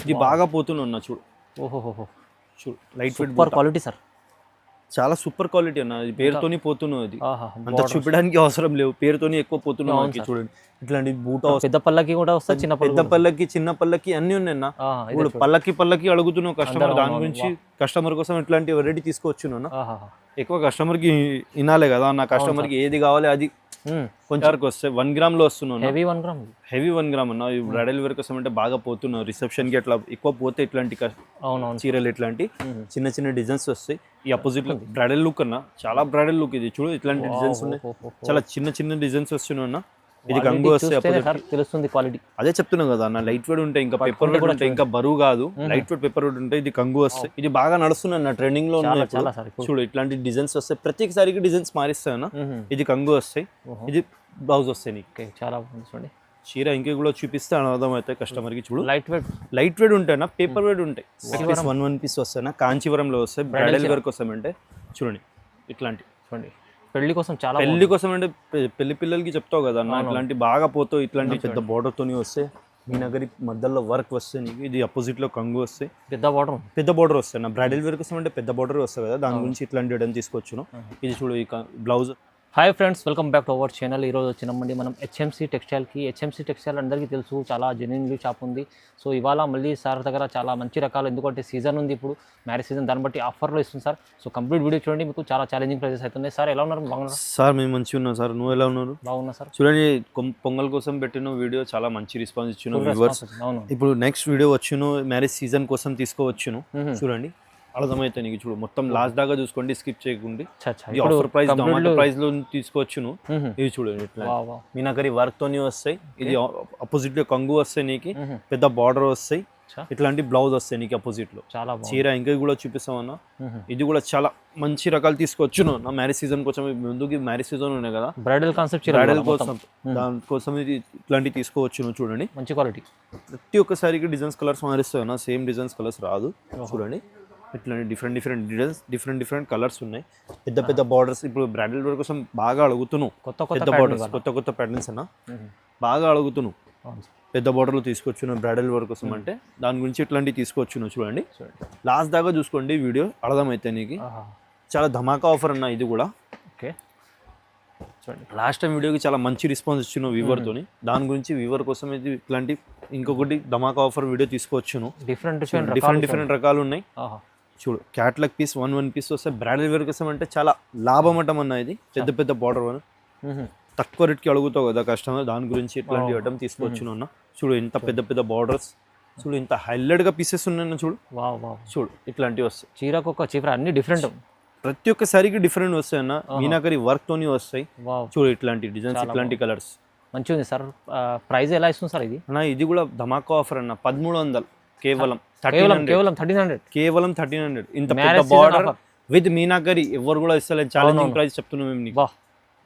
ఇది బాగా పోతున్నా అన్న చూడు. ఓహోహో, చూడు light weight super quality sir. చాలా సూపర్ క్వాలిటీ అన్న. ఇది పేరుతోని పోతున్నావు. అది ఆహా, అంత చూపించడానికి అవసరం లేవు, పేరుతోని ఎక్కువ పోతున్నావు. చూడండి ఇట్లాంటి బూట పెద్ద పల్లకి కూడా వస్తుంది, చిన్న పెద్ద పల్లకి చిన్న పల్లకి అన్ని ఉన్నాయి అన్న. ఇప్పుడు పల్లకి అడుగుతున్నావు కస్టమర్, దాని గురించి కస్టమర్ కోసం ఇట్లాంటి వెరైటీ తీసుకోవచ్చు. ఎక్కువ కస్టమర్ కి వినాలే కదా, నా కస్టమర్ కి ఏది కావాలి అది కొంచెం వస్తే 1 గ్రామ్ లో వస్తున్నాను. హెవీ 1 గ్రామ్ అన్న. బ్రైడల్ వేర్ కోసం అంటే బాగా పోతున్నావు. రిసెప్షన్ కి అట్లా ఎక్కువ పోతే ఇట్లాంటి చీరలు ఇట్లాంటి చిన్న చిన్న డిజైన్స్ వస్తాయి. ఈ అపోజిట్ లో బ్రైడల్ లుక్ అన్న, చాలా బ్రైడల్ లుక్ ఇది. చూడు ఇట్లాంటి డిజైన్స్ ఉన్నాయి, చాలా చిన్న చిన్న డిజైన్స్ వస్తున్నాయి అన్న. ఇది కంగు వస్తే తెలుస్తుంది క్వాలిటీ. అదే చెప్తున్నావు కదా అన్న, లైట్ వెయిట్ ఉంటాయి, ఇంకా పేపర్ వెయిట్ ఉంటాయి, ఇంకా బరువు కాదు. లైట్ వెయిట్ పేపర్ వెయిట్ ఉంటాయి. ఇది కంగు వస్తాయి. ఇది బాగా నడుస్తుంది అన్న, ట్రెండింగ్ లో ఉన్నాయి. చూడు ఇట్లాంటి డిజైన్స్ వస్తాయి, ప్రతిసారికి డిజైన్స్ మారిస్తాయి అన్న. ఇది కంగు వస్తాయి, ఇది బ్లౌజ్ వస్తాయి నీకు. చాలా బాగుంది చీర ఇంకా కూడా చూపిస్తే అర్థం అవుతాయి కస్టమర్ కి. చూడు లైట్ వెయిట్ ఉంటాయి, పేపర్ వెయిట్ ఉంటాయి. 1 పీస్ వస్తాయి, కాంచీవరంలో వస్తాయి. బ్రైడల్ వేర్ కోసం అంటే చూడండి ఇట్లాంటి. చూడండి పెళ్లి కోసం, చాలా పెళ్లి కోసం అంటే పెళ్లి పిల్లలకి చెప్తావు కదా అన్న, ఇట్లాంటి బాగా పోతావు. ఇట్లాంటి పెద్ద బోర్డర్ తోని వస్తే, మీ నగరి మధ్యలో వర్క్ వస్తే నీకు. ఇది అపోజిట్ లో కంగు వస్తాయి, పెద్ద బోర్డర్ వస్తాయి నా. బ్రైడల్ వేర్ కోసం అంటే పెద్ద బోర్డర్ వస్తాయి కదా, దాని గురించి ఇట్లాంటి ఐటమ్ తీసుకొచ్చును. ఇది చూడు ఈ blouse. Hi friends, welcome back to our channel. ఈరోజు వచ్చినామండి మనం హెచ్ఎంసీ టెక్స్టైల్కి. హెచ్ఎంసీ టెక్స్టైల్ అందరికీ తెలుసు, చాలా జెన్యున్లీ షాప్ ఉంది. సో ఇవాళ మళ్ళీ సార్ దగ్గర చాలా మంచి రకాలు, ఎందుకంటే సీజన్ ఉంది ఇప్పుడు, మ్యారేజ్ సీజన్, దాన్ని బట్టి ఆఫర్లో ఇస్తుంది సార్. సో కంప్లీట్ వీడియో చూడండి, మీకు చాలా ఛాలెంజింగ్ ప్రైజెస్ అవుతున్నాయి. సార్ ఎలా ఉన్నారు? బాగున్నారు సార్, మేము మంచిగా ఉన్నాం సార్. నువ్వు ఎలా ఉన్నారు? బాగున్నా సార్. చూడండి పొంగల్ కోసం పెట్టిన వీడియో చాలా మంచి రెస్పాన్స్ ఇచ్చిన వ్యూవర్స్. ఇప్పుడు నెక్స్ట్ వీడియో వచ్చును, మ్యారేజ్ సీజన్ కోసం తీసుకోవచ్చును. చూడండి అర్థమైతే నీకు. చూడు మొత్తం లాస్ట్ దాకా చూసుకోండి, స్కిప్ చేయకండి. ఆఫర్ ప్రైస్ ప్రైస్ లో తీసుకోవచ్చును. ఇది చూడండి ఇట్లా మీనాకరి వర్క్ తోని వస్తాయి. ఇది అపోజిట్ లో కంగు వస్తాయి నీకు, పెద్ద బార్డర్ వస్తాయి. ఇట్లాంటి బ్లౌజ్ వస్తాయి నీకు అపోజిట్ లో. చాలా చీర ఇంకా కూడా చూపిస్తామన్నా. ఇది కూడా చాలా మంచి రకాలు తీసుకోవచ్చును నా మ్యారేజ్ సీజన్ కోసం. ముందుకి మ్యారేజ్ సీజన్ ఉన్నాయి కదా, బ్రైడల్ కాన్సెప్ట్, బ్రైడల్ కోసం, దానికోసం ఇది ఇట్లాంటి తీసుకోవచ్చును. చూడండి మంచి క్వాలిటీ. ప్రతి ఒక్కసారికి డిజైన్స్ కలర్స్ మారిస్తాయి అన్న, సేమ్ డిజైన్స్ కలర్స్ రాదు. చూడండి ఇట్లాంటి డిఫరెంట్ డిజైన్స్, డిఫరెంట్ కలర్స్ ఉన్నాయి. పెద్ద బార్డర్స్. ఇప్పుడు బ్రైడల్ వేర్ కోసం బాగా అడుగుతున్నావు, పెద్ద బార్డర్స్, కొత్త ప్యాటర్న్స్ అన్న బాగా అడుగుతున్నావు. పెద్ద బార్డర్లో తీసుకొచ్చును బ్రైడల్ వేర్ కోసం అంటే, దాని గురించి ఇట్లాంటివి తీసుకొచ్చును. చూడండి లాస్ట్ దాకా చూసుకోండి, వీడియో అర్థమైతే నీకు. చాలా ధమాకా ఆఫర్ అన్న ఇది కూడా. ఓకే చూడండి, లాస్ట్ టైం వీడియోకి చాలా మంచి రెస్పాన్స్ ఇచ్చిన వ్యూవర్తోని, దాని గురించి వ్యూవర్ కోసం ఇది ఇట్లాంటి ఇంకొకటి ధమాకా ఆఫర్ వీడియో తీసుకోవచ్చును. డిఫరెంట్ రకాలు ఉన్నాయి. చూడు క్యాట్లాగ్ పీస్ 1 పీస్ వస్తే బ్రైడల్ వేర్ కోసం అంటే చాలా లాభం అంటాం అన్న. ఇది పెద్ద బార్డర్ వన్, తక్కువ రేట్కి అడుగుతావు కదా కస్టమర్, దాని గురించి ఇట్లాంటి ఐటమ్ తీసుకోవచ్చు అన్న. చూడు ఇంత పెద్ద బార్డర్స్, చూడు ఇంత హైలైట్ గా పీసెస్ ఉన్నాయి. చూడు చూడు ఇట్లాంటివి వస్తాయి. చీరకు ఒక చీర అన్ని డిఫరెంట్, ప్రతి ఒక్కసారికి డిఫరెంట్ వస్తాయి అన్న. మీనాకరి వర్క్ తోని వస్తాయి. చూడు ఇట్లాంటి డిజైన్స్, ఇట్లాంటి కలర్స్ మంచిగా ఉంది సార్. ప్రైస్ ఎలా ఇస్తుంది సార్ ఇది? అన్న ఇది కూడా ధమాకా ఆఫర్ అన్న. 1300 కేవలం 1300. ఇంత పెద్ద బార్డర్ విత్ మీనాకరి ఎవరు కూడా ఇస్తలేదు. ఛాలెంజింగ్ ప్రైస్ చెప్తున్నాం మేము నీకు.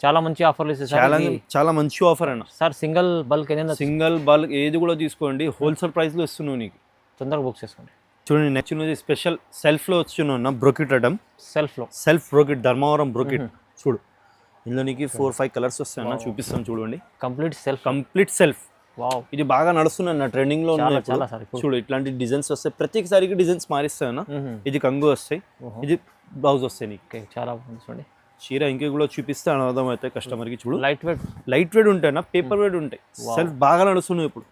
చాలా మంచి ఆఫర్లు ఇస్తాయి, చాలా మంచి ఆఫర్ అన్న. సార్ సింగిల్ బల్క్ ఏది కూడా తీసుకోండి, హోల్సేల్ ప్రైస్ లో ఇస్తున్నావు నీకు. తొందరగా బుక్ చేసుకోండి. చూడండి నెక్స్ట్ స్పెషల్ సెల్ఫ్ లో వచ్చిన brocade item. Self brocade, Dharmavaram brocade. చూడు ఇందులో నీకు 4-5 కలర్స్ వస్తాయన్న, చూపిస్తాం చూడండి. Complete self. ఇది బాగా నడుస్తున్నా, ట్రెండింగ్ లో ఉన్నాయి. చూడు ఇట్లాంటి డిజైన్స్ వస్తాయి, ప్రతిసారికి డిజైన్స్ మారిస్తాయన్న. ఇది కంగు వస్తాయి, ఇది బ్లౌజ్ వస్తాయి నీకు. చాలా బాగుంది చూడండి. చీర ఇంకా కూడా చూపిస్తే అర్థం అవుతాయి కస్టమర్ కి. చూడు లైట్ వెయిట్ ఉంటాయి, పేపర్ వెయిట్ ఉంటాయి. సెల్ఫ్ బాగా నడుస్తున్నాయి ఇప్పుడు.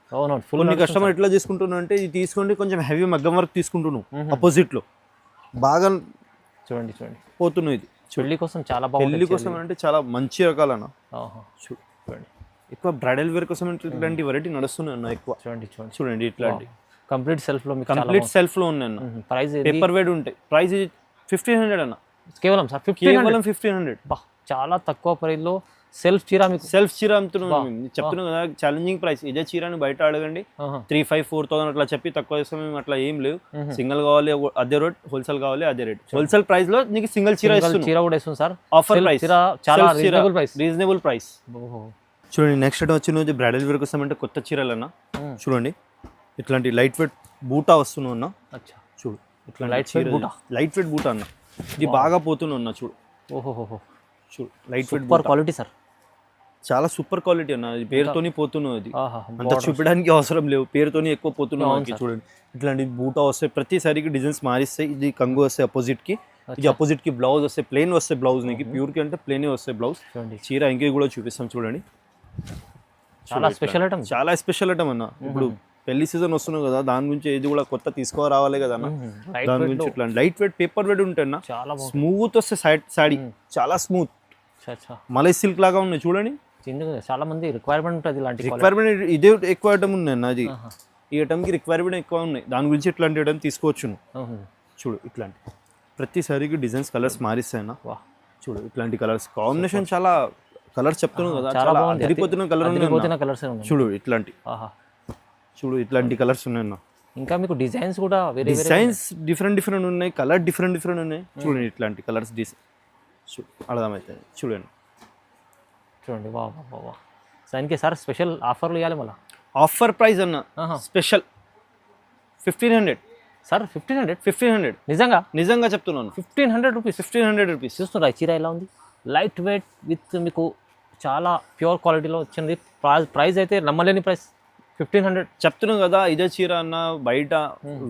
కొన్ని కస్టమర్ ఎట్లా తీసుకుంటున్నావు అంటే, ఇది తీసుకోండి కొంచెం హెవీ మగ్గం వర్క్ తీసుకుంటున్నావు, అపోజిట్ లో బాగా చూడండి పోతున్నాయి. ఇది పెళ్లి కోసం చాలా బాగుంది. పెళ్లి కోసం అంటే చాలా మంచి రకాలన్న. చూడండి ఎక్కువ బ్రైడల్ వేర్ కోసం ఇట్లాంటి వెరైటీ నడుస్తున్నాయి అన్న ఎక్కువ. చూడండి ఇట్లాంటి కంప్లీట్ సెల్ఫ్ లో ఉన్నాయి అన్న. ప్రైస్ పేపర్ వెయిట్ ఉంటాయి. ప్రైస్ 1500 అన్న. కేవలం 1500. చాలా తక్కువ ప్రైస్ లో సెల్ఫ్ చీర అమ్ముతున్నాం. చెప్తున్నాం కదా ఛాలెంజింగ్ ప్రైస్. ఇదే చీరని బయట అడగండి 3,500-4,000 అట్లా చెప్పి తక్కువ చేస్తాం మేము. అట్లా ఏం లేవు. సింగిల్ కావాలి అదే రేట్, హోల్సేల్ కావాలి అదే రేట్. హోల్సేల్ ప్రైస్ లో నీకు సింగిల్ చీర కూడా ఇస్తుంది సార్. ఆఫర్ ప్రైస్, చాలా రీజనబుల్ ప్రైస్. చూడండి నెక్స్ట్ వచ్చిన బ్రైడల్ వేర్ కోసం అంటే కొత్త చీరలన్నా. చూడండి ఇట్లాంటి లైట్ వెయిట్ బూటా వస్తున్నావు అన్న. చూడు ఇట్లా లైట్ వెయిట్ బూటా అన్న. ఇది బాగా పోతున్నా అన్న. చూడు చూడు లైట్ వెయిట్ క్వాలిటీ సార్. చాలా సూపర్ క్వాలిటీ అన్న, అది పేరుతోని పోతున్నావు, అది ఆహా అంత చూపించడానికి అవసరం లేవు, పేరుతోని ఎక్కువ పోతున్నావు మనకి. చూడండి ఇట్లాంటి బూటా వస్తాయి, ప్రతి సారికి డిజైన్స్ మారిస్తాయి. ఇది కంగు వస్తాయి అపోజిట్ కి, ఇది అపోజిట్ కి బ్లౌజ్ వస్తాయి, ప్లెయిన్ వస్తాయి బ్లౌజ్ నీకు, ప్యూర్ కి అంటే ప్లెయిన్ వస్తాయి బ్లౌజ్. చీర ఇంకే కూడా చూపిస్తాం చూడండి, చాలా స్పెషల్ ఐటమ్, చాలా స్పెషల్ ఐటమ్ అన్న. ఇప్పుడు పెళ్లి సీజన్ వస్తున్నావు కదా, దాని గురించి ఏది కూడా కొత్త తీసుకురావాలి కదా అన్న, దాని గురించి ఇట్లా లైట్ వెయిట్ పేపర్ వెయిట్ ఉంటాయి అన్న, స్మూత్ వస్తే సాడీ చాలా స్మూత్, మలై సిల్క్ లాగా ఉన్నాయి చూడండి. చాలా మంది రిక్వైర్మెంట్ ఉంటుంది ఇలాంటి రిక్వైర్మెంట్, ఇదే ఎక్కువ ఐటమ్ ఉన్నాయి అన్న, అది ఈ ఐటమ్కి రిక్వైర్మెంట్ ఎక్కువ ఉన్నాయి, దాని గురించి ఇట్లాంటి ఐటమ్ తీసుకోవచ్చు. చూడు ఇట్లాంటి ప్రతిసారికి డిజైన్స్ కలర్స్ మారిస్తాయన్న, చూడు ఇట్లాంటి కలర్స్ కాంబినేషన్ చాలా కలర్స్ చెప్తున్నావు కదా, చాలా అదిరిపోతున్న కలర్ ఉన్నాయి. చూడు ఇట్లాంటి, చూడు ఇట్లాంటి కలర్స్ ఉన్నాయన్న. ఇంకా మీకు డిజైన్స్ కూడా డిజైన్స్ డిఫరెంట్ ఉన్నాయి, కలర్ డిఫరెంట్ ఉన్నాయి. చూడండి ఇట్లాంటి కలర్స్ డిజైన్ అర్థమవుతాయి చూడండి. చూడండి వా దానికి సార్ స్పెషల్ ఆఫర్లు ఇవ్వాలి మళ్ళీ. ఆఫర్ ప్రైస్ అన్న స్పెషల్ 1500 సార్. 1500 నిజంగా చెప్తున్నాను, 1500 రూపీస్. చూస్తున్నారు ఈ చీర ఎలా ఉంది, లైట్ వెయిట్ విత్ మీకు చాలా ప్యూర్ క్వాలిటీలో వచ్చింది. ప్రైస్ అయితే నమ్మలేని ప్రైస్ 1500 చెప్తున్నాను కదా. ఇదే చీర అన్న బయట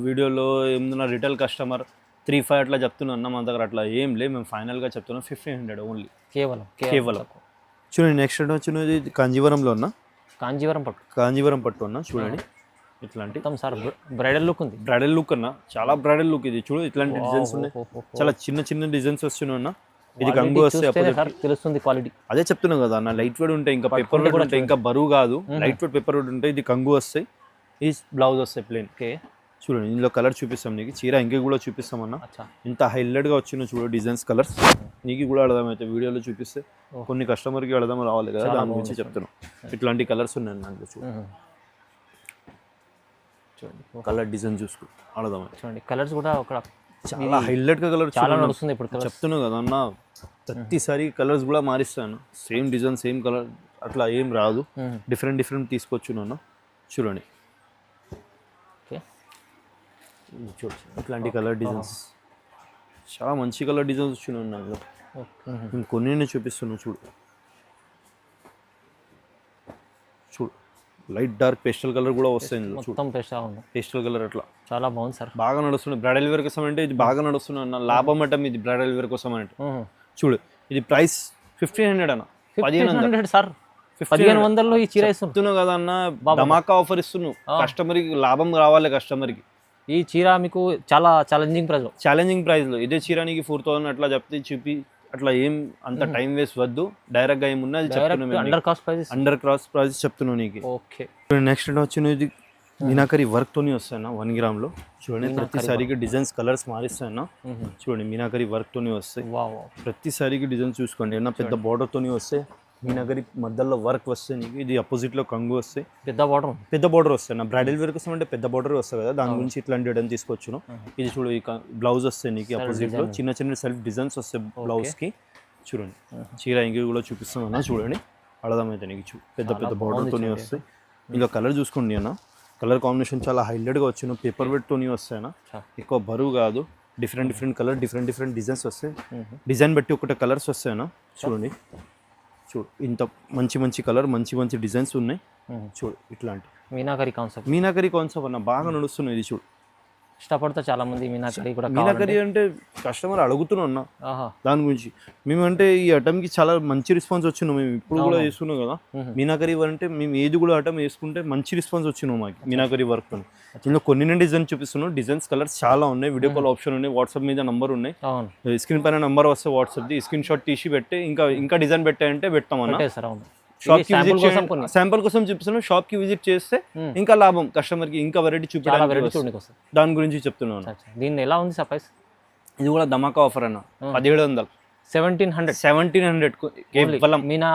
వీడియోలో ఏమన్నా రిటైల్ కస్టమర్ 3-5 అట్లా చెప్తున్నా అన్న, మన దగ్గర అట్లా ఏం లేదు, మేము ఫైనల్గా చెప్తున్నాం 1500 ఓన్లీ, కేవలం. చూడండి నెక్స్ట్ వచ్చినది కాంజీవరంలో ఉన్న కాంజీవరం పట్టు అన్న. చూడండి ఇట్లాంటి సార్ బ్రైడల్ లుక్ అన్న, చాలా బ్రైడల్ లుక్ ఇది. చూడు ఇట్లాంటి డిజైన్స్ ఉన్నాయి, చాలా చిన్న డిజైన్స్ వస్తున్నాయి అన్న. ఇది కంగు వస్తే తెలుస్తుంది క్వాలిటీ, అదే చెప్తున్నావు కదా అన్న, లైట్ వెయిట్ ఉంటాయి, ఇంకా పేపర్ వెయిట్ ఉంటాయి, ఇంకా బరువు కాదు, లైట్ వెయిట్ పేపర్ వెయిట్ ఉంటాయి. ఇది కంగు వస్తాయి, ఈ బ్లౌజ్ వస్తాయి ప్లెయిన్. చూడండి ఇందులో కలర్ చూపిస్తాం నీకు, చీర ఇంకే కూడా చూపిస్తాం అన్న. ఇంత హైలైట్గా వచ్చిన చూడు డిజైన్స్ కలర్స్, నీకు కూడా అర్థమైతే వీడియోలో చూపిస్తే కొన్ని కస్టమర్కి అర్థం రావాలి కదా, దాని గురించి చెప్తున్నాం. ఇట్లాంటి కలర్స్ ఉన్నాయి దాంట్లో చూడండి, కలర్ డిజైన్ చూసుకో అర్థమైతే. చూడండి కలర్స్ కూడా ఒక చాలా హైలైట్గా కలర్ చాలా నడుస్తుంది ఇప్పుడు, చెప్తున్నావు కదా అన్న. ప్రతిసారి కలర్స్ కూడా మారిస్తాను, సేమ్ డిజైన్ సేమ్ కలర్ అట్లా ఏం రాదు, డిఫరెంట్ తీసుకొచ్చున్నాను. చూడండి ఇట్లాంటి కలర్ డిజైన్స్, చాలా మంచి కలర్ డిజైన్స్ వచ్చినాయి నాకు, నేను కొన్ని చూపిస్తున్నాను. చూడు లైట్ డార్క్ పేస్టల్ కలర్ కూడా వస్తాయి, పేస్టల్ కలర్ అట్లా చాలా బాగుంది సార్, బాగా నడుస్తుంది. బ్రైడల్ వేర్ కోసం అంటే ఇది బాగా నడుస్తుంది అన్న, లాభం అటం ఇది బ్రైడల్ వేర్ కోసం అంటే. చూడు ఇది ప్రైస్ 1500 అన్న, 1500 సార్. 1500లో ఈ చీర ఇస్తున్నావు కదా అన్న, ధమాకా ఆఫర్ ఇస్తున్నావు, కస్టమర్కి లాభం రావాలి. కస్టమర్కి ఈ చీర మీకు చాలా ఛాలెంజింగ్ ప్రైస్లో ఇదే చీర నీకు 4000 అట్లా చెప్తే చూపి, అట్లా ఏం అంత టైం వేస్ట్ వద్దు, డైరెక్ట్గా ఏమున్నా అండర్ క్రాస్ ప్రైస్ చెప్తున్నావు నీకు. ఓకే నెక్స్ట్ వచ్చినది మీనాకరీ వర్క్ తోని వస్తాయన్న 1 గ్రామ్లో. చూడండి ప్రతిసారికి డిజైన్స్ కలర్స్ మారిస్తాయన్న. చూడండి మీనాకరీ వర్క్ తోని వస్తాయి, ప్రతిసారికి డిజైన్స్ చూసుకోండి అన్న. పెద్ద బార్డర్ తోని వస్తాయి, మీనాకరీ మధ్యలో వర్క్ వస్తాయి నీకు. ఇది అపోజిట్లో కంగు వస్తాయి, పెద్ద బార్డర్ వస్తాయి నా. బ్రైడల్ వేర్ కోసం అంటే పెద్ద బార్డర్ వస్తాయి కదా, దాని గురించి ఇట్లాంటి ఐటమ్ తీసుకొచ్చును. ఇది చూడు బ్లౌజ్ వస్తాయి నీకు, అపోజిట్లో చిన్న సెల్ఫ్ డిజైన్స్ వస్తాయి బ్లౌజ్కి. చూడండి చీర ఇంకే కూడా చూపిస్తాం అన్న, చూడండి అర్థమైతే నీకు. పెద్ద బార్డర్తోనే వస్తాయి. ఇలా కలర్ చూసుకోండి అన్న, కలర్ కాంబినేషన్ చాలా హైలైట్గా వచ్చిన, పేపర్ వెయిట్తోని వస్తాయన్న, ఎక్కువ బరువు కాదు. డిఫరెంట్ కలర్ డిఫరెంట్ డిజైన్స్ వస్తాయి, డిజైన్ బట్టి ఒకటి కలర్స్ వస్తాయన్న. చూడండి చూడు ఇంత మంచి కలర్ మంచి డిజైన్స్ ఉన్నాయి. చూడు ఇట్లాంటి మీనాకరీ కాన్సెప్ట్ అన్న బాగా నడుస్తున్నాయి. ఇది చూడు ఇష్టపడతా చాలా మంది మీనాకరీ అంటే కస్టమర్ అడుగుతున్నాం అన్న, దాని గురించి మేము అంటే ఈ ఐటమ్కి చాలా మంచి రెస్పాన్స్ వచ్చినాం. మేము ఇప్పుడు కూడా చేస్తున్నాం కదా మీనాకరీ వర్క్, అంటే మేము ఏది కూడా ఐటమ్ వేసుకుంటే మంచి రెస్పాన్స్ వచ్చినాం మాకు మీనాకరీ వర్క్. ఇందులో కొన్ని డిజైన్ చూపిస్తున్నాం, డిజైన్స్ కలర్స్ చాలా ఉన్నాయి. వీడియో కాల్ ఆప్షన్ ఉన్నాయి, వాట్సాప్ మీద నంబర్ ఉన్నాయి, స్క్రీన్ పైన నంబర్ వస్తే వాట్సాప్ది స్క్రీన్ షాట్ తీసి పెట్టి ఇంకా డిజైన్ పెట్టాయంటే పెడతామన్నా. శాంపుల్ కోసం చూపిస్తున్నాం, షాప్ కి విజిట్ చేస్తే ఇంకా లాభం కస్టమర్ కి, ఇంకా వెరైటీ చూపించడానికి. దాని గురించి చెప్తున్నాను. దీన్ని ఎలా ఉంది సర్ప్రైజ్? ఇది కూడా ధమాకా ఆఫర్ అన్న, 1700 1700 మీనా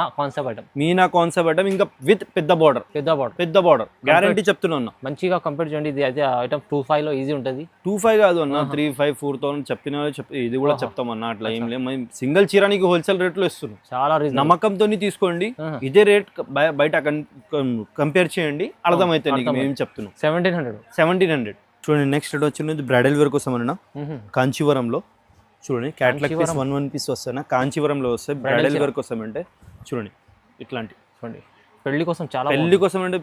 కాన్సెప్ట్ ఐటమ్, ఇంకా విత్ పెద్ద బార్డర్ గ్యారంటీ చెప్తున్నా. మంచిగా కంపేర్ చేయండి, ఇది అయితే ఐటమ్ 2500 లో ఈజీ ఉంటుంది. 2500 కాదు అన్న, 3000-4000 చెప్పిన ఇది కూడా చెప్తామన్నా. అట్లా ఏం లేదు, మేము సింగిల్ చీరానికి హోల్సేల్ రేట్ లో ఇస్తున్నాం. చాలా నమ్మకంతో తీసుకోండి, ఇదే రేట్ బయట కంపేర్ చేయండి, అర్థమైతే మేము చెప్తున్నాం. 1700 చూడండి. నెక్స్ట్ వచ్చినది బ్రైడల్ వేర్ కోసం అన్న, కాంచీవరంలో. చూడండి క్యాట్లాగ్ పీస్ 1 పీస్ వస్తాయి, కాంచీవరంలో వస్తాయి. బ్రైడల్ వేర్ కోసం అంటే చూడండి ఇట్లాంటి చూడండి పెళ్లి కోసం చాలా పెళ్లి కోసం అంటే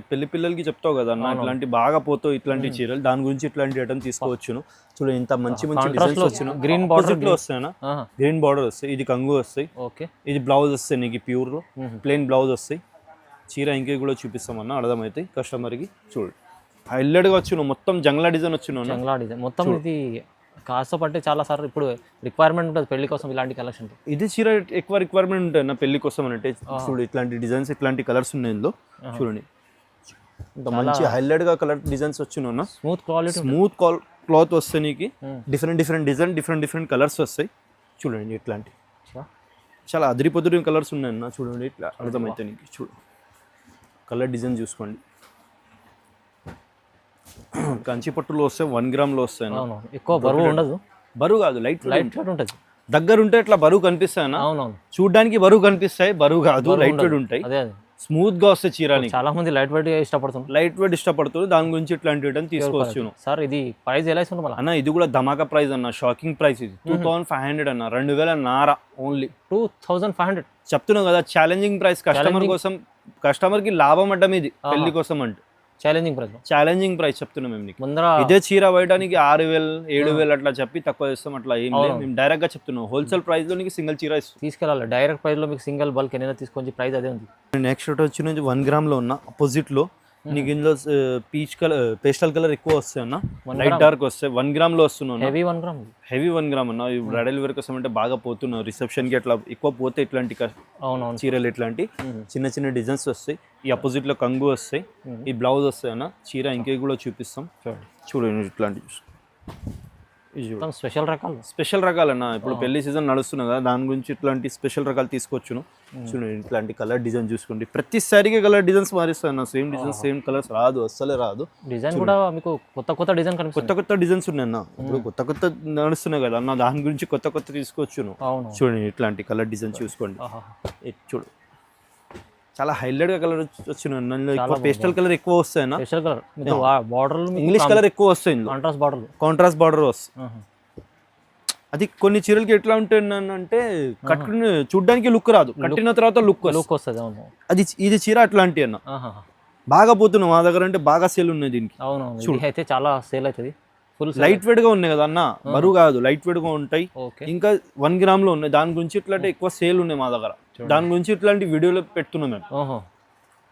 పెళ్లి పిల్లలకి చెప్తావు కదా అన్న, ఇట్లాంటి బాగా పోతావు ఇట్లాంటి చీరలు, దాని గురించి ఇట్లాంటి ఐటమ్ తీసుకోవచ్చును. చూడు ఇంత మంచి మంచి డిజైన్స్ వచ్చిన గ్రీన్ బార్డర్ లో వస్తాయనా, గ్రీన్ బార్డర్ వస్తాయి, ఇది కంగు వస్తాయి, ఓకే ఇది బ్లౌజ్ వస్తాయి నీకు ప్యూర్ లో ప్లెయిన్ బ్లౌజ్ వస్తాయి. చీర ఇంకే కూడా చూపిస్తామన్నా అర్థమైతే కస్టమర్కి. చూడు హైలైట్గా వచ్చిన మొత్తం జంగ్లా డిజైన్ వచ్చిన జంగ్లా డిజైన్ మొత్తం ఇది కాస్త పట్టే చాలా సార్ ఇప్పుడు రిక్వైర్మెంట్ ఉంటుంది పెళ్లి కోసం ఇలాంటి కలెక్షన్. ఇది చీర ఎక్కువ రిక్వైర్మెంట్ ఉంటుంది నా పెళ్లి కోసం అంటే. చూడు ఇట్లాంటి డిజైన్స్ ఇట్లాంటి కలర్స్ ఉన్నాయి ఇందులో. చూడండి ఇంకా మంచి హైలైట్ గా కలర్ డిజైన్స్ వచ్చిన స్మూత్ క్వాలిటీ, స్మూత్ క్లాత్ వస్తాయి నీకు. Different different design, different different colours వస్తాయి. చూడండి ఇట్లాంటి చాలా అదిరిపోతున్న కలర్స్ ఉన్నాయి అన్న. చూడండి ఇట్లా అర్థమైతే నీకు. చూడు కలర్ డిజైన్ చూసుకోండి. కంచి పట్టులో వస్తాయి 1 గ్రామ్లో వస్తాయి. ఎక్కువ బరువు ఉండదు, బరువు కాదు, లైట్ వెయిట్ ఉంటుంది. దగ్గర ఉంటే ఇట్లా బరువు కనిపిస్తాయి. అవునవును చూడడానికి బరువు కనిపిస్తాయి, బరువు కాదు, లైట్ వెయిట్ ఉంటాయి. అదే స్మూత్ గా వస్తాయి చీరని. చాలా మంది లైట్ వెయిట్ ఇష్టపడుతున్నారు, లైట్ వెయిట్ ఇష్టపడుతుంది. దాని గురించి ఇట్లాంటి తీసుకోవచ్చు సార్. ఇది ప్రైస్ ఎలా ఇస్తుంది అన్న? ఇది కూడా ధమాకా ప్రైస్ అన్న, షాకింగ్ ప్రైస్. ఇది 2500 అన్న, 2000 ఓన్లీ. 2500 చెప్తున్నావు కదా, ఛాలెంజింగ్ ప్రైస్ కస్టమర్ కోసం. కస్టమర్ కి లాభం అడ్డం ఇది పెళ్లి కోసం అంటే. ఛాలెంజింగ్ ప్రైస్ చెప్తున్నాం మేము నీకు. ఇదే చీర వేయడానికి 6000 7000 అట్లా చెప్పి తక్కువ చేస్తాం, అట్లా ఏం లేదు. మేము డైరెక్ట్ గా చెప్తున్నాం, హోల్సేల్ ప్రైస్ లో నీకు సింగిల్ చీర తీసుకెళ్ళాలి. డైరెక్ట్ ప్రైస్ లో మీకు సింగిల్ బల్క్ ఏదైనా తీసుకొని ప్రైస్ అదే ఉంది. నెక్స్ట్ వచ్చి 1 గ్రామ్ లో ఉన్న అపోజిట్ లో నీకు ఇందులో పీచ్ కలర్, పేస్టల్ కలర్ ఎక్కువ వస్తాయి అన్న, లైట్ డార్క్ వస్తాయి. 1 గ్రామ్ లో వస్తున్నాను. హెవీ 1 గ్రామ్ అన్న. బ్రైడల్ వేర్ కోసం అంటే బాగా పోతున్నావు, రిసెప్షన్ కి అట్లా ఎక్కువ పోతే ఇట్లాంటి చీరలు ఇట్లాంటి చిన్న చిన్న డిజైన్స్ వస్తాయి. ఈ అపోజిట్ లో కంగు వస్తాయి, ఈ బ్లౌజ్ వస్తాయి అన్న. చీర ఇంకే కూడా చూపిస్తాం. చూడండి ఇట్లాంటి స్పెషల్ రకాలన్నా. ఇప్పుడు పెళ్లి సీజన్ నడుస్తున్నాయి కదా, దాని గురించి ఇట్లాంటి స్పెషల్ రకాలు తీసుకొచ్చును. చూడండి ఇట్లాంటి కలర్ డిజైన్ చూసుకోండి. ప్రతిసారికి కలర్ డిజైన్స్ మారిస్తాయి. సేమ్ డిజైన్ సేమ్ కలర్స్ రాదు, అస్సలే రాదు. డిజైన్ కూడా మీకు కొత్త డిజైన్ కొత్త డిజైన్స్ ఉన్నాయి అన్న. ఇప్పుడు కొత్త నడుస్తున్నాయి కదా అన్న, దాని గురించి కొత్త తీసుకొచ్చును. చూడండి ఇట్లాంటి కలర్ డిజైన్ చూసుకోండి. చూడు చాలా హైలైట్ గా కలర్ వచ్చిన పేస్టల్ కలర్ ఎక్కువ వస్తాయి. ఇంగ్లీష్ కలర్ ఎక్కువ వస్తాయి, కాంట్రాస్ట్ బార్డర్ వస్తాయి. అది కొన్ని చీరలకి ఎట్లా ఉంటుంది అంటే కట్టుకుని చూడడానికి లుక్ రాదు, కట్టిన తర్వాత లుక్ వస్తుంది. అది ఇది చీర అట్లాంటి అన్న. బాగా పోతున్నాం మా దగ్గర అంటే, బాగా సేల్ ఉన్నాయి దీనికి. అయితే చాలా సేల్ అవుతుంది. లైట్ వెయిట్ గా ఉన్నాయి కదా అన్న, బరువు కాదు, లైట్ వెయిట్ గా ఉంటాయి. ఇంకా 1 గ్రామ్ లో ఉన్నాయి. దాని గురించి ఇట్లాంటి ఎక్కువ సేల్ ఉన్నాయి మా దగ్గర. దాని గురించి ఇట్లాంటి వీడియోలో పెడుతున్నాం మేము.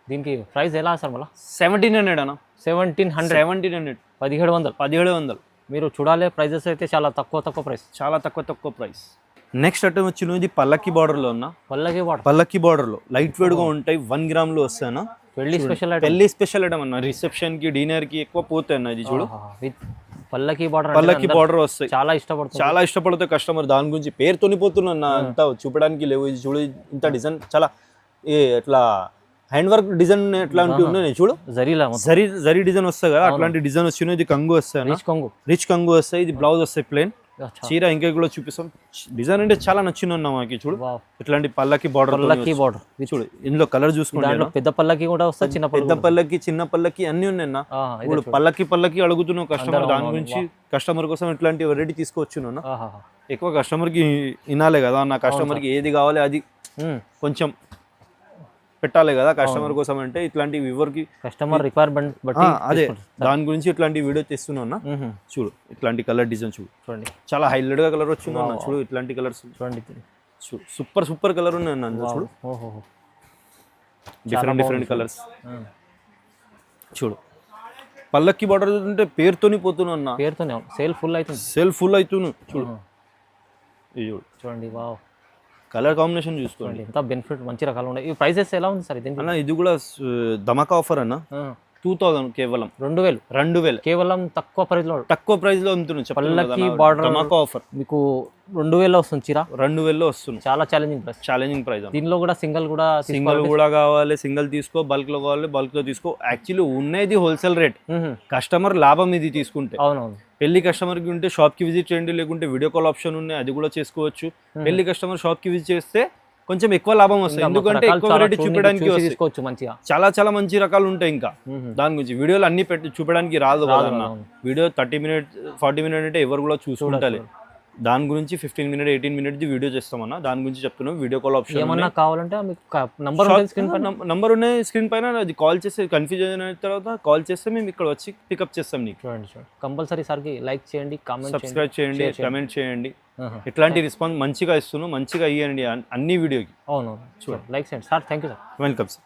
దీనికి ప్రైస్ ఎలా సార్? మళ్ళీ 1700 అన్న. 1700 1700 మీరు చూడాలి. ప్రైజెస్ అయితే చాలా తక్కువ ప్రైస్, చాలా తక్కువ ప్రైస్. నెక్స్ట్ ఐటమ్ వచ్చినది పల్లకి బార్డర్ లో ఉన్న పల్లకి బార్డర్ లో లైట్ వెయిట్ గా ఉంటాయి. 1 గ్రామ్ లో వస్తాయి అన్న. పెళ్లి స్పెషల్ ఐటమ్ అన్న. రిసెప్షన్ కి, డిన్నర్ కి ఎక్కువ పోతాయి అన్న. ఇది చూడు పల్లకి బార్డర్ వస్తాయి. చాలా ఇష్టపడతాయి కస్టమర్. దాని గురించి పేరుతోని పోతున్నా, అంతా చూపడానికి లేవు. ఇది చూడు ఇంత డిజైన్ చాలా ఇట్లా హ్యాండ్ వర్క్ డిజైన్ ఎట్లాంటి ఉన్నాయి చూడు. జరీ డిజైన్ వస్తాయి కదా, అట్లాంటి డిజైన్ వచ్చినాయి. ఇది కంగు వస్తాయి, రిచ్ కంగు వస్తాయి. ఇది బ్లౌజ్ వస్తాయి ప్లెయిన్. చీర ఇంకా కూడా చూపిస్తాం. డిజైన్ అంటే చాలా నచ్చిందన్న మాకు. చూడు ఇట్లాంటి పల్లకి బార్డర్ చూడు. ఇందులో కలర్ చూసుకుంటే పెద్ద పల్లకి కూడా వస్తాయి, చిన్న పల్లకి అన్ని ఉన్నాయన్న. ఇప్పుడు పల్లకి అడుగుతున్నావు కస్టమర్, దాని గురించి కస్టమర్ కోసం ఇట్లాంటి వెరైటీ తీసుకోవచ్చు. ఎక్కువ కస్టమర్ కి వినాలే కదా నా, కస్టమర్ కి ఏది కావాలి అది కొంచెం పెట్టాలి కదా కస్టమర్ కోసం అంటే. ఇట్లాంటి వివర్కి కస్టమర్ రిక్వైర్మెంట్ బట్టి అదే దాని గురించి ఇట్లాంటి వీడియో తెస్తున్నా. చూడు ఇట్లాంటి కలర్ డిజైన్ చూడండి, చాలా హైలైట్ గా కలర్ వచ్చింది అన్న. చూడు ఇట్లాంటి కలర్స్ చూడండి, సూపర్ కలర్ ఉన్నాయి అన్న అందులో. చూడు డిఫరెంట్ కలర్స్. చూడు పల్లకి బార్డర్ అంటే పేరుతోని పోతున్నా అన్న, పేరుతోనే సేల్ ఫుల్ అవుతుంది. చూడు చూడండి వావ్, కలర్ కాంబినేషన్ చూసుకోండి. ఎంత బెనిఫిట్, మంచి రకాలు ఉన్నాయి. ఈ ప్రైసెస్ ఎలా ఉంది సార్ అన్న? ఇది కూడా ధమాకా ఆఫర్ అన్న. 2000 కేవలం 2000 కేవలం తక్కువ ప్రైస్ లో ఉంటుంది. పల్లకి బార్డర్ ధమాకా ఆఫర్ మీకు 2000 వస్తుంది చీర. 2000 వస్తుంది. చాలా ఛాలెంజింగ్ ప్రైస్. దీనిలో కూడా సింగిల్ కూడా కావాలి, సింగిల్ తీసుకో, బల్క్ లో కావాలి బల్క్ లో తీసుకో. యాక్చువల్లీ ఉన్నది హోల్సేల్ రేట్, కస్టమర్ లాభం ఇది తీసుకుంటే. అవునవును. పెళ్లి కస్టమర్ కి ఉంటే షాప్ కి విజిట్ చేయండి, లేకుంటే వీడియో కాల్ ఆప్షన్ ఉన్నాయి, అది కూడా చేసుకోవచ్చు. పెళ్లి కస్టమర్ షాప్ కి విజిట్ చేస్తే కొంచెం ఎక్కువ లాభం వస్తుంది, ఎందుకంటే ఎక్కువ వెరైటీ చూపడానికి చాలా మంచి రకాలు ఉంటాయి. ఇంకా దాని గురించి వీడియోలు అన్ని పెట్టి చూపడానికి రాదు కదా. వీడియో 30 minutes 40 minutes అంటే ఎవరు కూడా చూసుకుంటారు. దాని గురించి 15 మినిట్ 18 మినిట్ వీడియో చేస్తామన్న. దాని గురించి చెప్తున్నాం. వీడియో కాల్ ఆప్షన్ ఏమన్నా కావాలంటే మీకు నంబర్ ఉంటుంది స్క్రీన్ పైన, నంబర్ ఉన్నాయి స్క్రీన్ పైన. అది కాల్ చేస్తే కన్ఫ్యూజన్ అయిన తర్వాత కాల్ చేస్తే మేము ఇక్కడ వచ్చి పికప్ చేస్తాం నీకు. చూడండి కంపల్సరీ సార్కి లైక్ చేయండి, కామెంట్ సబ్స్క్రైబ్ చేయండి, కమెంట్ చేయండి. ఎట్లాంటి రెస్పాన్స్ మంచిగా ఇస్తున్నాం, మంచిగా ఇవ్వండి అన్ని వీడియోకి. అవును చూడండి, లైక్ చేయండి sir. Thank you sir. Welcome sir.